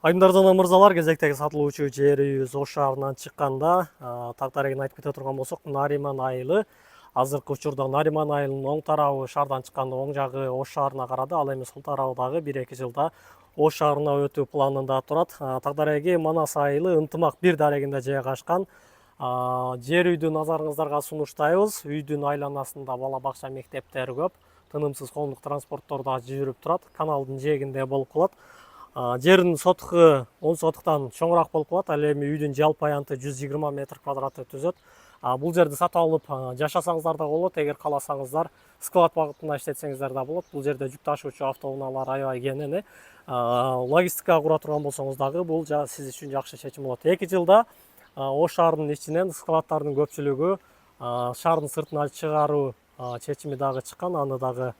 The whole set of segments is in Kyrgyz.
Айымдардан мырзалар, кезектеги сатылуучу жер үйүбүз Ош шаарынан чыкканда тактарегин айтып кете турган болсок, Нариман айылы. Азыркы учурда Нариман айылынын оң тарабы шаардан чыкканда оң жагы Ош шаарына карады, ал эми сол тарабы дагы 1-2 жылда Ош шаарына өтүү планында турат. Тактареги Манас айылы ынтымак бир дарегинде жайгашкан. Жер үйдү назарыңыздарга сунуштайбыз. Үйдүн айланасында бала бакча, мектептер көп. Тынымсыз коомдук транспорттор да жүрүп турат. Каналдын жээгинде болуп калат. Жердин сотугу 10 сотуктан чоңураак болуп калат. Ал эми үйдүн жалпы аянты 120 метр квадраты түзөт. Бул жерди сатып алып жашасаңыздар да болот. Эгер кааласаңыздар склад багытында иштетсеңиздер да болот. Бул жерде жүк ташуучу автоунаалар аябай кенен. Логистика кура турган болсоңуз дагы бул сиз үчүн жакшы чечим болот. 2 жылда Ош шаарынын ичинен складдардын көпчүлүгү шаардын сыртына чыгаруу чечими дагы чыккан. Аны дагы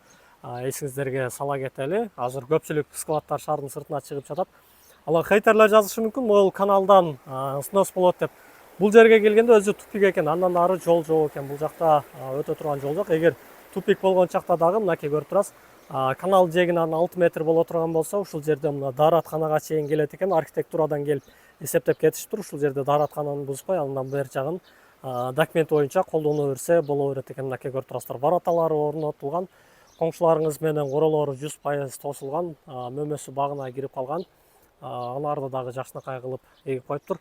эсиңиздерге сала кетели. Азыр көпчүлүк складдар шаардын сыртына чыгып жатат. Алар хейтерлер жазышы мүмкүн, могул каналдан снос болот деп. Бул жерге келгенде өзү тупик экен, андан ары жол жок экен. Бул жакта өтө турган жол жок. Эгер тупик болгон чакта дагы мынакей көрүп турасыз. Канал жээгинен 6 метр боло турган болсо, ушул жерде мына дааратканага чейин келет экен. Архитектурадан келип эсептеп кетиштир. Ушул жерде даараткананы бузбай, андан бери жагын документ боюнча колдоно берсе боло берет экен. Мынакей көрүп турасыздар. Бараталары орнотулган. Коңшуларыңыз менен королору 100% тосулган, мөмөсү багына кирип калган. Аларды дагы жакшынакай кылып эгип коюптур.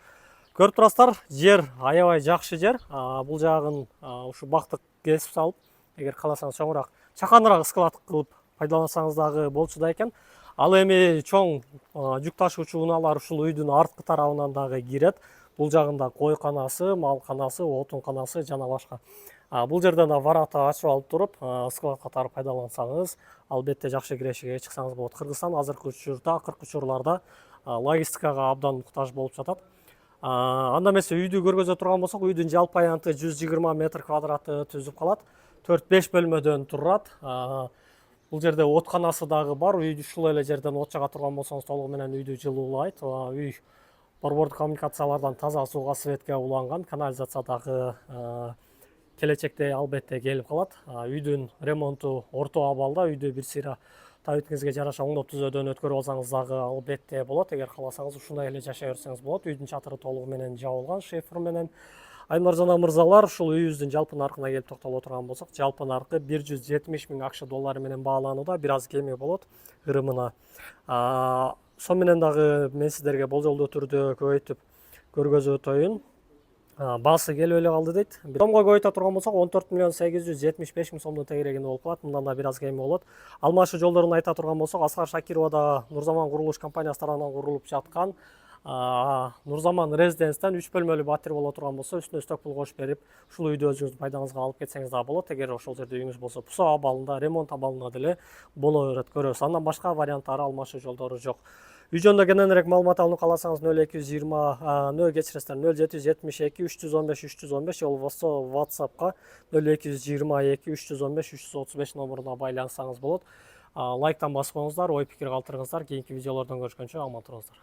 Көрүп турасыздар, жер аябай жакшы жер. Бул жагын ушу бактык кесип салып, эгер кааласаңыз чоңураак, чаканыраак склад кылып пайдалансаңыз дагы болчу да экен. Ал эми чоң жүк ташуучу унаалар ушул үйдүн арткы тарабынан дагы кирет. Бул жагында койканасы, малканасы, отунканасы жана башка. Бул жерден да варата ачып алып туруп, склад катары пайдалансаңыз, албетте жакшы кирешиге чыксаңыз болот. Кыргызстан азыркы учурда, акыркы учурларда логистикага абдан муктаж болуп жатат. Анда эмесе үйдү көргөзө турган болсок, үйдүн жалпы аянты 120 метр квадраты түзүп калат. 4-5 бөлмөдөн турат. Бул жерде отканасы дагы бар. Үйдү ушул эле жерден от жага турган болсоңуз толугу менен үйдү жылуулайт. Үй борбордук коммуникациялардан таза сууга, светке уланган. Канализация дагы келечекте албетте келип калат. Үйдүн ремонту орто абалда. Үйдү бир сыйра табитиңизге жараша оңдоп түзөөдөн өткөрүп алсаңыз дагы албетте болот. Эгер кааласаңыз ушундай эле жашай берсеңиз болот. Үйдүн чатыры толугу менен жабылган шифр менен. Айымдар жана мырзалар, ушул үйүбүздүн жалпы наркына келип токтоло турган болсок, жалпы наркы 170 000 акш доллары менен бааланууда. Бир аз кеми болот ырымына. Со менен дагы мен сиздерге болжолдуу түрдө көбөйтүп көргөзүп өтөйүн. Баасы келип эле калды дейт. Сомго көбөйтө турган болсок 14 875 000 сомдун тегерегинде болуп калат. Мындан да бир аз кеми болот. Алмашуу жолдорун айта турган болсок, Аскар Шакирова да Нурзаман курулуш компаниясы тарабынан курулуп жаткан Нурзаман резиденстен 3 бөлмөлүү батир боло турган болсо, үстүнө сток пул кошуп берип, ушул үйдү өзүңүздүн пайдаңызга алып кетсеңиз да болот. Эгер ошол жерде үйүңүз болсо, пусо абалында, ремонт абалында деле боло берет, көрөбүз. Андан башка варианттары, алмашуу жолдору жок. Үй жөнүндө кененирээк маалымат алууну кааласаңыз 0220 0772 315 315 же болбосо WhatsApp'ка 0222 315 335 номуруна байланышсаңыз болот. Лайктан баспаңыздар, ой пикир калтырыңыздар. Кийинки видеолордон көрүшкөнчө аман туруңуздар.